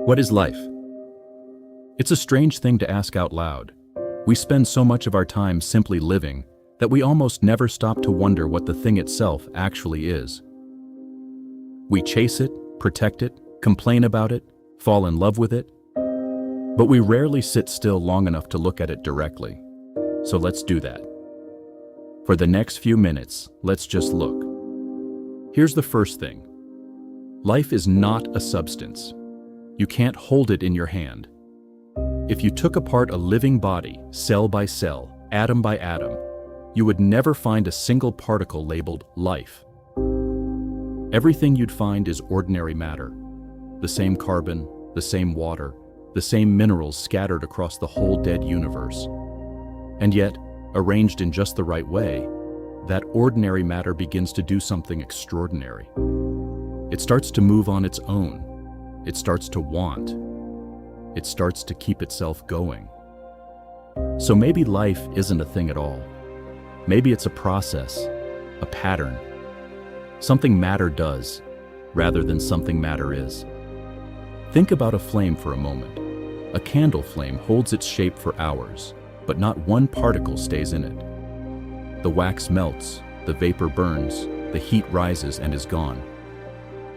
What is life? It's a strange thing to ask out loud. We spend so much of our time simply living that we almost never stop to wonder what the thing itself actually is. We chase it, protect it, complain about it, fall in love with it, but we rarely sit still long enough to look at it directly. So let's do that. For the next few minutes, let's just look. Here's the first thing. Life is not a substance. You can't hold it in your hand. If you took apart a living body, cell by cell, atom by atom, you would never find a single particle labeled life. Everything you'd find is ordinary matter. The same carbon, the same water, the same minerals scattered across the whole dead universe. And yet, arranged in just the right way, that ordinary matter begins to do something extraordinary. It starts to move on its own. It starts to want. It starts to keep itself going. So maybe life isn't a thing at all. Maybe it's a process, a pattern, something matter does, rather than something matter is. Think about a flame for a moment. A candle flame holds its shape for hours, but not one particle stays in it. The wax melts, the vapor burns, the heat rises and is gone.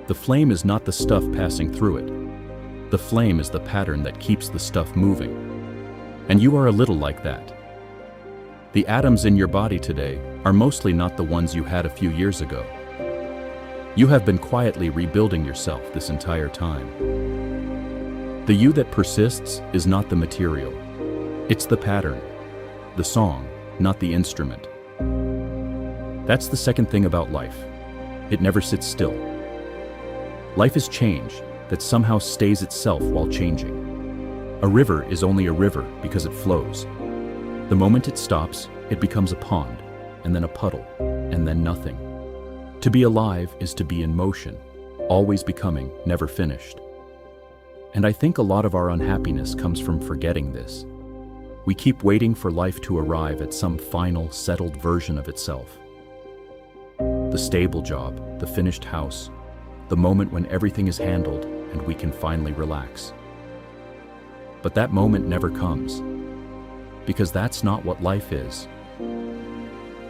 The flame is not the stuff passing through it. The flame is the pattern that keeps the stuff moving. And you are a little like that. The atoms in your body today are mostly not the ones you had a few years ago. You have been quietly rebuilding yourself this entire time. The you that persists is not the material. It's the pattern, the song, not the instrument. That's the second thing about life. It never sits still. Life is change that somehow stays itself while changing. A river is only a river because it flows. The moment it stops, it becomes a pond, and then a puddle, and then nothing. To be alive is to be in motion, always becoming, never finished. And I think a lot of our unhappiness comes from forgetting this. We keep waiting for life to arrive at some final, settled version of itself. The stable job, the finished house, the moment when everything is handled and we can finally relax. But that moment never comes, because that's not what life is.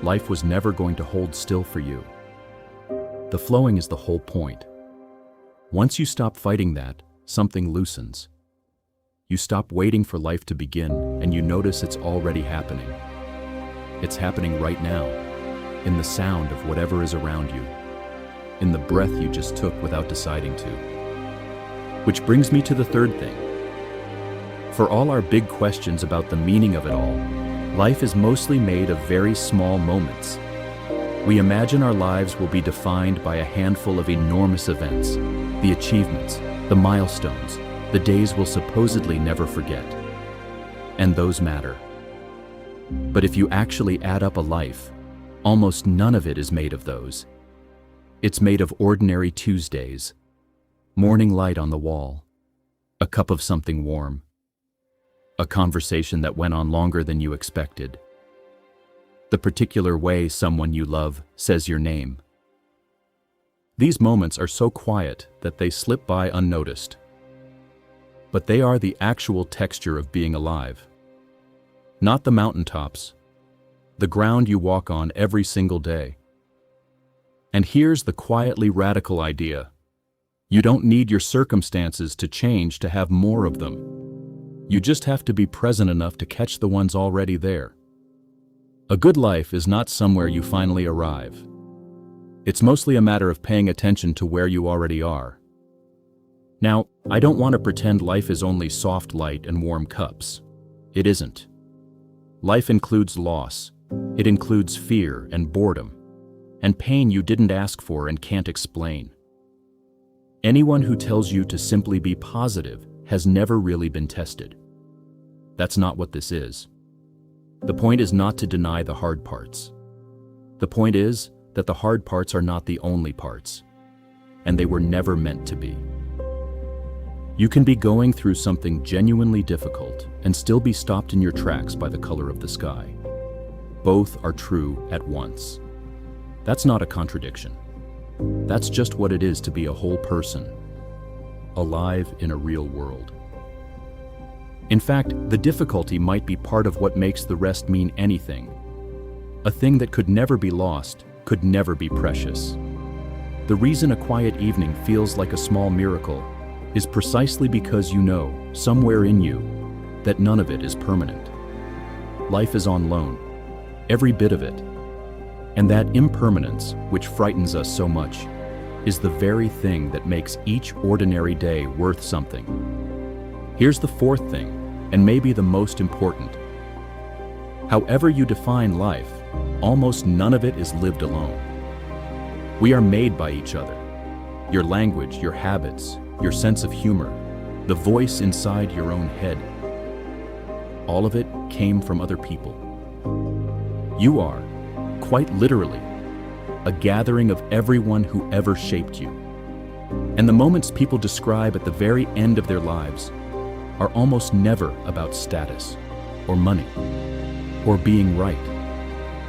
Life was never going to hold still for you. The flowing is the whole point. Once you stop fighting that, something loosens. You stop waiting for life to begin, and you notice it's already happening. It's happening right now, in the sound of whatever is around you, in the breath you just took without deciding to. Which brings me to the third thing. For all our big questions about the meaning of it all, life is mostly made of very small moments. We imagine our lives will be defined by a handful of enormous events, the achievements, the milestones, the days we'll supposedly never forget. And those matter. But if you actually add up a life, almost none of it is made of those. It's made of ordinary Tuesdays, morning light on the wall, a cup of something warm, a conversation that went on longer than you expected, the particular way someone you love says your name. These moments are so quiet that they slip by unnoticed. But they are the actual texture of being alive. Not the mountaintops, the ground you walk on every single day. And here's the quietly radical idea. You don't need your circumstances to change to have more of them. You just have to be present enough to catch the ones already there. A good life is not somewhere you finally arrive. It's mostly a matter of paying attention to where you already are. Now, I don't want to pretend life is only soft light and warm cups. It isn't. Life includes loss. It includes fear and boredom, and pain you didn't ask for and can't explain. Anyone who tells you to simply be positive has never really been tested. That's not what this is. The point is not to deny the hard parts. The point is that the hard parts are not the only parts, and they were never meant to be. You can be going through something genuinely difficult and still be stopped in your tracks by the color of the sky. Both are true at once. That's not a contradiction. That's just what it is to be a whole person. alive in a real world. In fact, the difficulty might be part of what makes the rest mean anything. A thing that could never be lost, could never be precious. The reason a quiet evening feels like a small miracle is precisely because you know, somewhere in you, that none of it is permanent. Life is on loan, every bit of it. And that impermanence, which frightens us so much, is the very thing that makes each ordinary day worth something. Here's the fourth thing, and maybe the most important. However you define life, almost none of it is lived alone. We are made by each other. Your language, your habits, your sense of humor, the voice inside your own head. All of it came from other people. You are, quite literally, a gathering of everyone who ever shaped you. And the moments people describe at the very end of their lives are almost never about status, or money, or being right.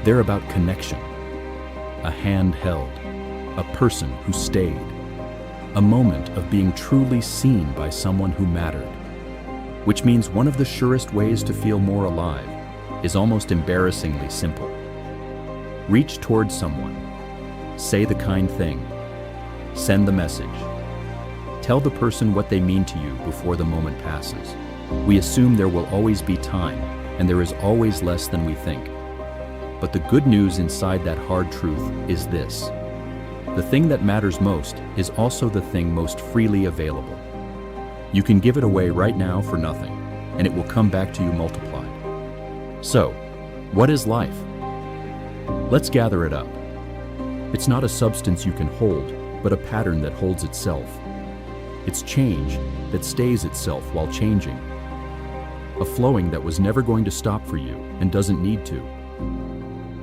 They're about connection, a hand held, a person who stayed, a moment of being truly seen by someone who mattered. Which means one of the surest ways to feel more alive is almost embarrassingly simple. Reach towards someone, say the kind thing, send the message. Tell the person what they mean to you before the moment passes. We assume there will always be time, and there is always less than we think. But the good news inside that hard truth is this. The thing that matters most is also the thing most freely available. You can give it away right now for nothing, and it will come back to you multiplied. So, what is life? Let's gather it up. It's not a substance you can hold, but a pattern that holds itself. It's change that stays itself while changing. A flowing that was never going to stop for you and doesn't need to.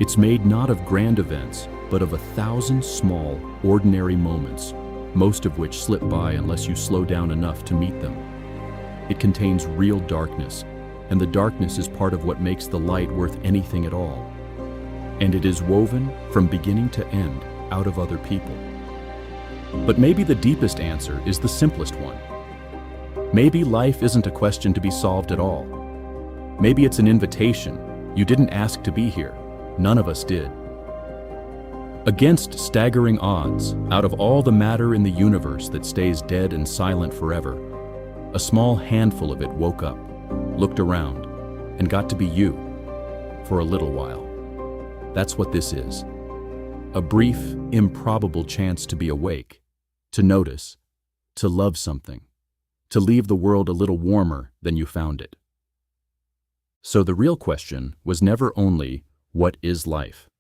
It's made not of grand events, but of 1,000 small, ordinary moments, most of which slip by unless you slow down enough to meet them. It contains real darkness, and the darkness is part of what makes the light worth anything at all. And it is woven from beginning to end out of other people. But maybe the deepest answer is the simplest one. Maybe life isn't a question to be solved at all. Maybe it's an invitation. You didn't ask to be here. None of us did. Against staggering odds, out of all the matter in the universe that stays dead and silent forever, a small handful of it woke up, looked around, and got to be you for a little while. That's what this is. A brief, improbable chance to be awake, to notice, to love something, to leave the world a little warmer than you found it. So the real question was never only, what is life?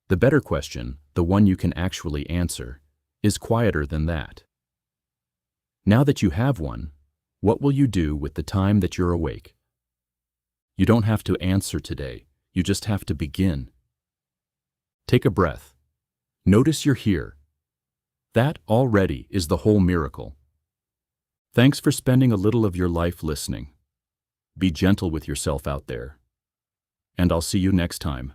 The better question, the one you can actually answer, is quieter than that. Now that you have one, what will you do with the time that you're awake? You don't have to answer today, you just have to begin. Take a breath. Notice you're here. That already is the whole miracle. Thanks for spending a little of your life listening. Be gentle with yourself out there. And I'll see you next time.